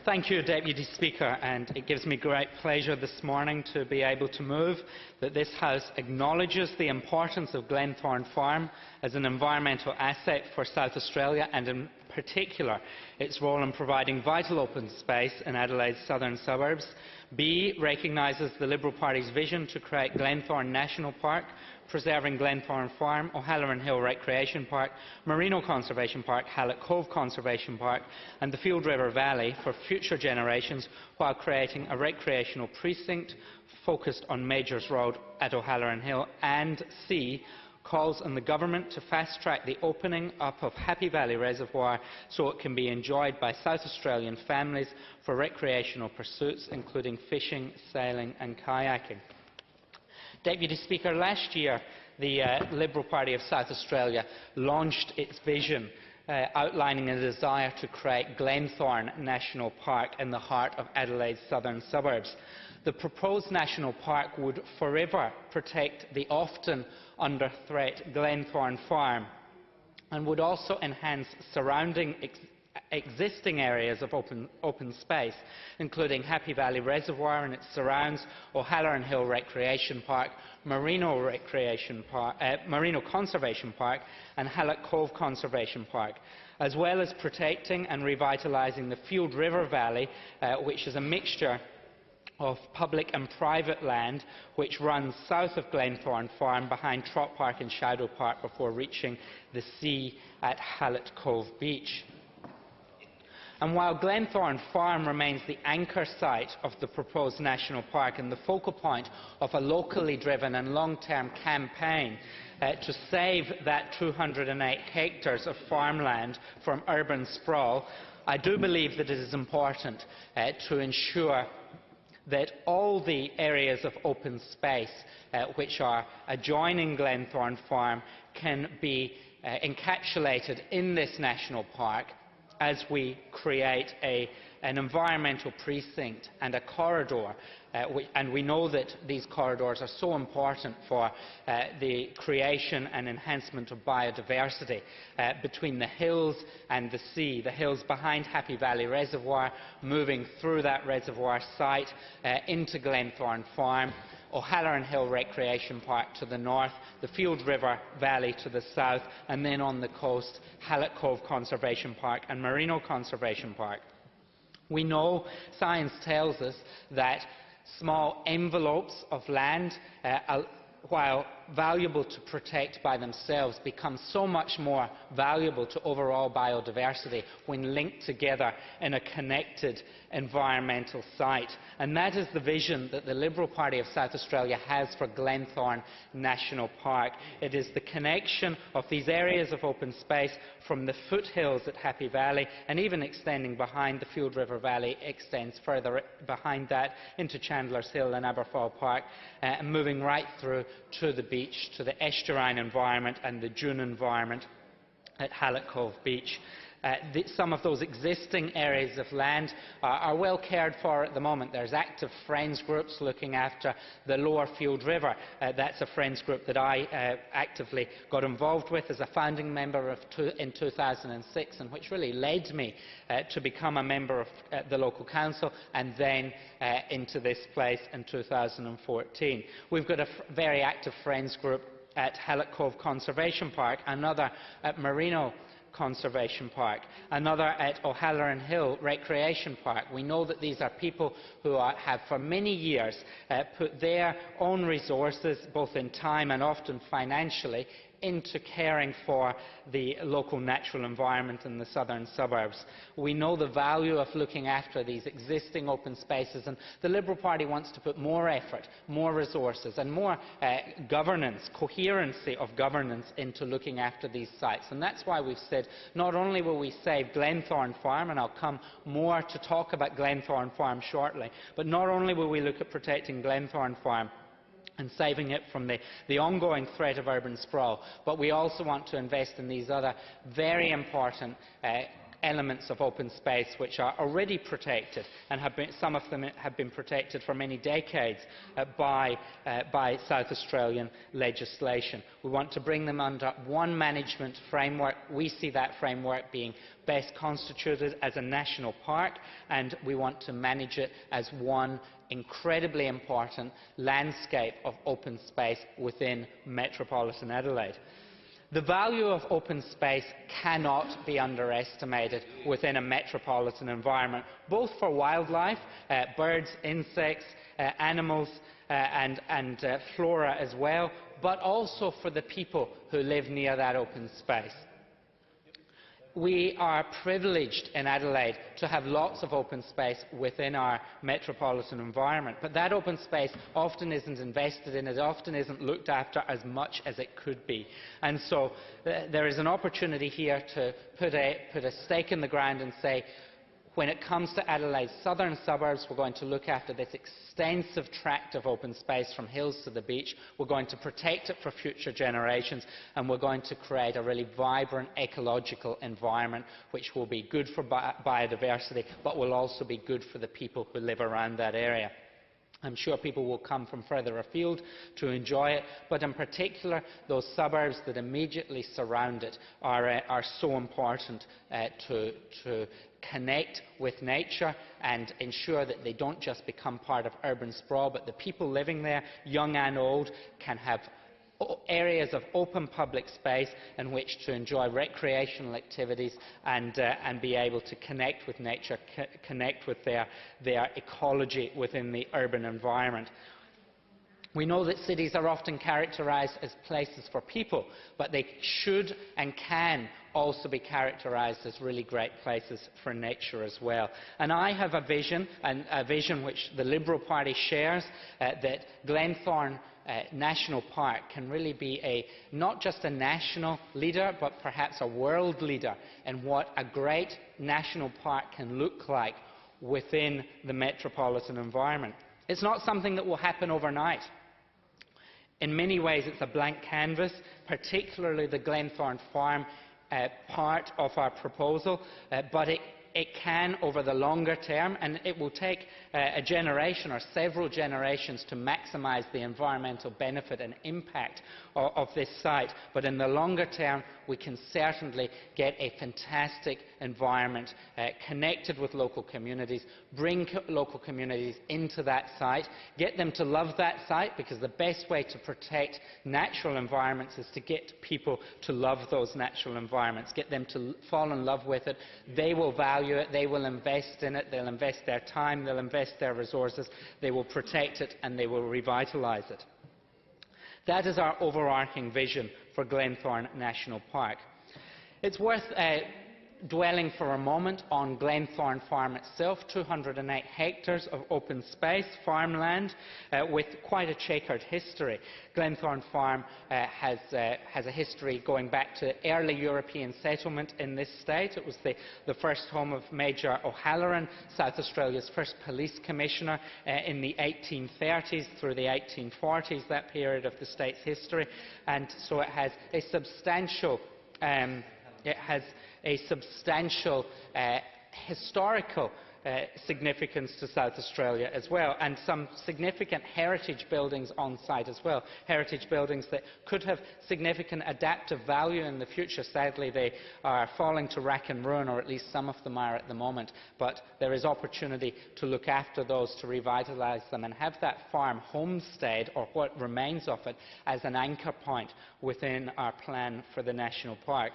Thank you, Deputy Speaker, and it gives me great pleasure this morning to be able to move that this House acknowledges the importance of Glenthorne Farm as an environmental asset for South Australia and in particular its role in providing vital open space in Adelaide's southern suburbs. B. Recognises the Liberal Party's vision to create Glenthorne National Park, preserving Glenthorne Farm, O'Halloran Hill Recreation Park, Merino Conservation Park, Hallett Cove Conservation Park and the Field River Valley for future generations, while creating a recreational precinct focused on Majors Road at O'Halloran Hill. And C. Calls on the Government to fast-track the opening up of Happy Valley Reservoir so it can be enjoyed by South Australian families for recreational pursuits including fishing, sailing and kayaking. Deputy Speaker, last year the Liberal Party of South Australia launched its vision outlining a desire to create Glenthorne National Park in the heart of Adelaide's southern suburbs. The proposed national park would forever protect the often under threat Glenthorne Farm and would also enhance surrounding existing areas of open space, including Happy Valley Reservoir and its surrounds, O'Halloran Hill Recreation Park, Merino Conservation Park and Hallett Cove Conservation Park, as well as protecting and revitalising the Field River Valley, which is a mixture of public and private land which runs south of Glenthorne Farm behind Trott Park and Shadow Park before reaching the sea at Hallett Cove Beach. And while Glenthorne Farm remains the anchor site of the proposed national park and the focal point of a locally driven and long-term campaign to save that 208 hectares of farmland from urban sprawl, I do believe that it is important to ensure that all the areas of open space which are adjoining Glenthorne Farm can be encapsulated in this national park as we create an environmental precinct and a corridor. And we know that these corridors are so important for the creation and enhancement of biodiversity between the hills and the sea. The hills behind Happy Valley Reservoir, moving through that reservoir site into Glenthorne Farm, O'Halloran Hill Recreation Park to the north, the Field River Valley to the south, and then on the coast, Hallett Cove Conservation Park and Merino Conservation Park. We know, science tells us, that small envelopes of land, while valuable to protect by themselves, become so much more valuable to overall biodiversity when linked together in a connected environmental site. And that is the vision that the Liberal Party of South Australia has for Glenthorne National Park. It is the connection of these areas of open space from the foothills at Happy Valley, and even extending behind the Field River Valley, extends further behind that into Chandler's Hill and Aberfoyle Park, and moving right through to the beach, to the estuarine environment and the dune environment at Hallett Cove Beach. Some of those existing areas of land are well cared for at the moment. There's active friends groups looking after the lower Field River. That's a friends group that I actively got involved with as a founding member in 2006, and which really led me to become a member of the local council and then into this place in 2014. We've got a very active friends group at Hallett Cove Conservation Park, another at Merino Conservation Park, another at O'Halloran Hill Recreation Park. We know that these are people who have for many years put their own resources, both in time and often financially, into caring for the local natural environment in the southern suburbs. We know the value of looking after these existing open spaces, and the Liberal Party wants to put more effort, more resources and more governance, coherency of governance into looking after these sites. And that's why we've said not only will we save Glenthorne Farm, and I'll come more to talk about Glenthorne Farm shortly, but not only will we look at protecting Glenthorne Farm and saving it from the ongoing threat of urban sprawl, but we also want to invest in these other very important elements of open space which are already protected, and some of them have been protected for many decades by South Australian legislation. We want to bring them under one management framework. We see that framework being best constituted as a national park, and we want to manage it as one incredibly important landscape of open space within metropolitan Adelaide. The value of open space cannot be underestimated within a metropolitan environment, both for wildlife, birds, insects, animals and flora as well, but also for the people who live near that open space. We are privileged in Adelaide to have lots of open space within our metropolitan environment, but that open space often isn't invested in, it often isn't looked after as much as it could be. And so there is an opportunity here to put a stake in the ground and say, when it comes to Adelaide's southern suburbs, we're going to look after this extensive tract of open space from hills to the beach. We're going to protect it for future generations, and we're going to create a really vibrant ecological environment which will be good for biodiversity, but will also be good for the people who live around that area. I'm sure people will come from further afield to enjoy it, but in particular those suburbs that immediately surround it are so important to connect with nature and ensure that they don't just become part of urban sprawl, but the people living there, young and old, can have areas of open public space in which to enjoy recreational activities and be able to connect with nature, connect with their ecology within the urban environment. We know that cities are often characterised as places for people, but they should and can also be characterised as really great places for nature as well. And I have a vision, and a vision which the Liberal Party shares, that Glenthorne National Park can really be not just a national leader, but perhaps a world leader in what a great national park can look like within the metropolitan environment. It's not something that will happen overnight. In many ways, it's a blank canvas, particularly the Glenthorne Farm part of our proposal, but it can, over the longer term, and it will take a generation or several generations to maximise the environmental benefit and impact of this site. But in the longer term, we can certainly get a fantastic environment connected with local communities, bring local communities into that site, get them to love that site, because the best way to protect natural environments is to get people to love those natural environments, get them to fall in love with it. They will value it, they will invest in it, they'll invest their time, they'll invest their resources, they will protect it and they will revitalise it. That is our overarching vision for Glenthorne National Park. It's worth dwelling for a moment on Glenthorne Farm itself, 208 hectares of open space, farmland, with quite a checkered history. Glenthorne Farm has a history going back to early European settlement in this state. It was the first home of Major O'Halloran, South Australia's first police commissioner in the 1830s through the 1840s, that period of the state's history, and so it has a substantial historical significance to South Australia as well, and some significant heritage buildings on site as well. Heritage buildings that could have significant adaptive value in the future. Sadly, they are falling to rack and ruin, or at least some of them are at the moment. But there is opportunity to look after those, to revitalise them, and have that farm homestead, or what remains of it, as an anchor point within our plan for the national park.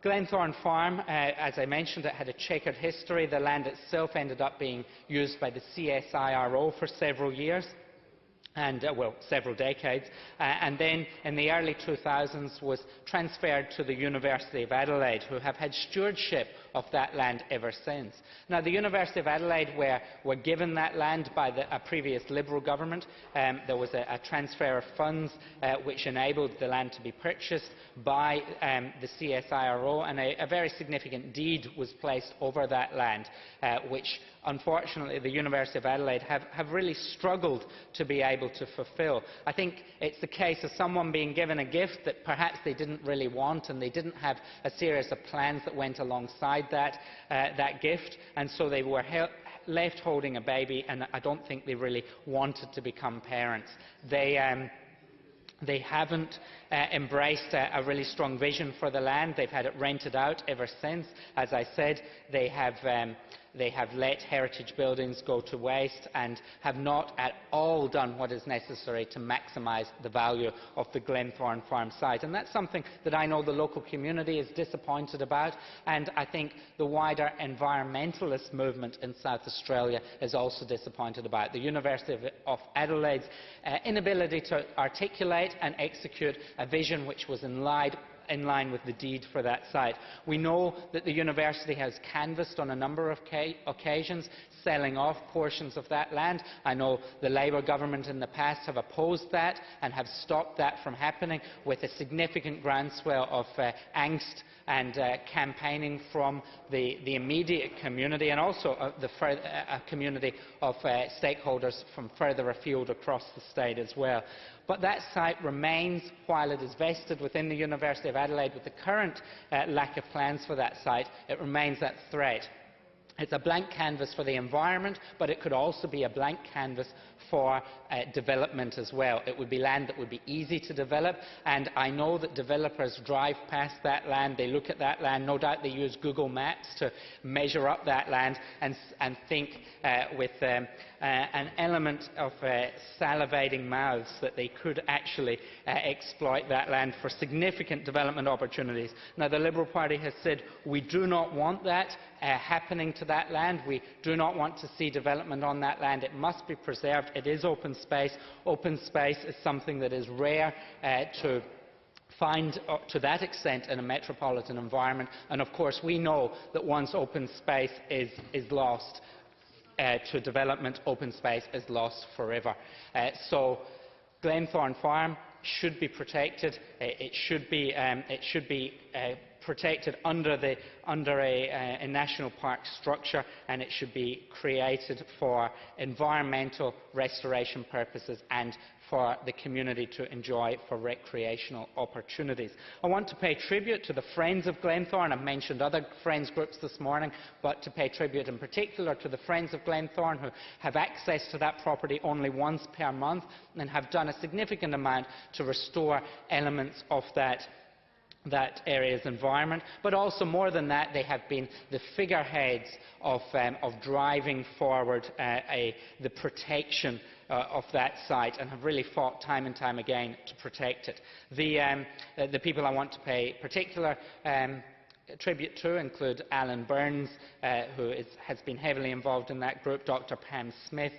Glenthorne Farm, as I mentioned, it had a checkered history. The land itself ended up being used by the CSIRO for several years, and several decades, and then in the early 2000s was transferred to the University of Adelaide, who have had stewardship of that land ever since. Now, the University of Adelaide were given that land by a previous Liberal government. There was a transfer of funds which enabled the land to be purchased by the CSIRO, and a very significant deed was placed over that land, which unfortunately the University of Adelaide have really struggled to be able able to fulfil. I think it's the case of someone being given a gift that perhaps they didn't really want, and they didn't have a series of plans that went alongside that gift, and so they were left holding a baby, and I don't think they really wanted to become parents. They haven't embraced a really strong vision for the land. They've had it rented out ever since. As I said, they have let heritage buildings go to waste and have not at all done what is necessary to maximise the value of the Glenthorne farm site. And that's something that I know the local community is disappointed about, and I think the wider environmentalist movement in South Australia is also disappointed about. The University of Adelaide's inability to articulate and execute a vision which was in line with the deed for that site. We know that the university has canvassed on a number of occasions, selling off portions of that land. I know the Labour government in the past have opposed that and have stopped that from happening, with a significant groundswell of angst and campaigning from the immediate community, and also a community of stakeholders from further afield across the state as well. But that site remains, while it is vested within the University of Adelaide, with the current lack of plans for that site, it remains that threat. It's a blank canvas for the environment, but it could also be a blank canvas for development as well. It would be land that would be easy to develop, and I know that developers drive past that land, they look at that land, no doubt they use Google Maps to measure up that land and think with an element of salivating mouths that they could actually exploit that land for significant development opportunities. Now, the Liberal Party has said we do not want that happening to that land. We do not want to see development on that land. It must be preserved. It is open space. Open space is something that is rare to find to that extent in a metropolitan environment, and of course we know that once open space is lost to development, open space is lost forever. So Glenthorne Farm should be protected. It should be protected under a national park structure, and it should be created for environmental restoration purposes and for the community to enjoy for recreational opportunities. I want to pay tribute to the Friends of Glenthorne. I've mentioned other Friends groups this morning, but to pay tribute in particular to the Friends of Glenthorne, who have access to that property only once per month and have done a significant amount to restore elements of that area's environment. But also, more than that, they have been the figureheads of driving forward the protection of that site, and have really fought time and time again to protect it. The people I want to pay particular tribute to include Alan Burns, who has been heavily involved in that group, Dr. Pam Smith,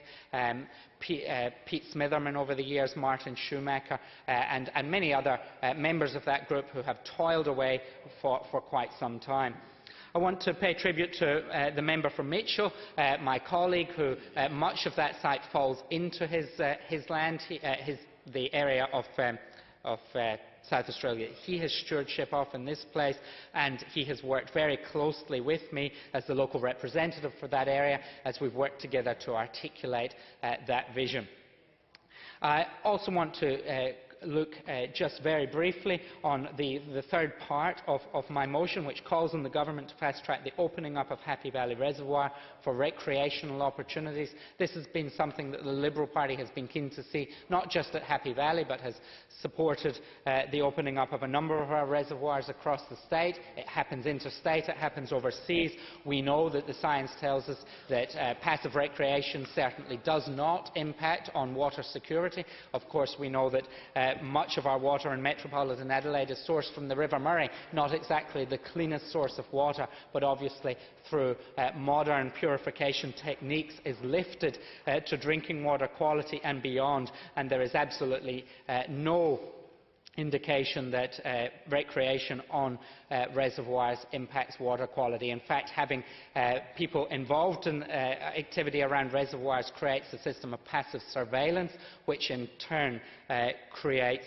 Pete Smitherman over the years, Martin Schumacher, and many other members of that group who have toiled away for quite some time. I want to pay tribute to the member from Mitchell, my colleague, who much of that site falls into his land, the area of South Australia he has stewardship of in this place, and he has worked very closely with me as the local representative for that area as we've worked together to articulate that vision. I also want to look just very briefly on the third part of my motion, which calls on the government to fast-track the opening up of Happy Valley Reservoir for recreational opportunities. This has been something that the Liberal Party has been keen to see, not just at Happy Valley, but has supported the opening up of a number of our reservoirs across the state. It happens interstate, it happens overseas. We know that the science tells us that passive recreation certainly does not impact on water security. Of course, we know that much of our water in metropolitan Adelaide is sourced from the River Murray, not exactly the cleanest source of water, but obviously through modern purification techniques is lifted to drinking water quality and beyond, and there is absolutely no indication that recreation on reservoirs impacts water quality. In fact, having people involved in activity around reservoirs creates a system of passive surveillance, which in turn creates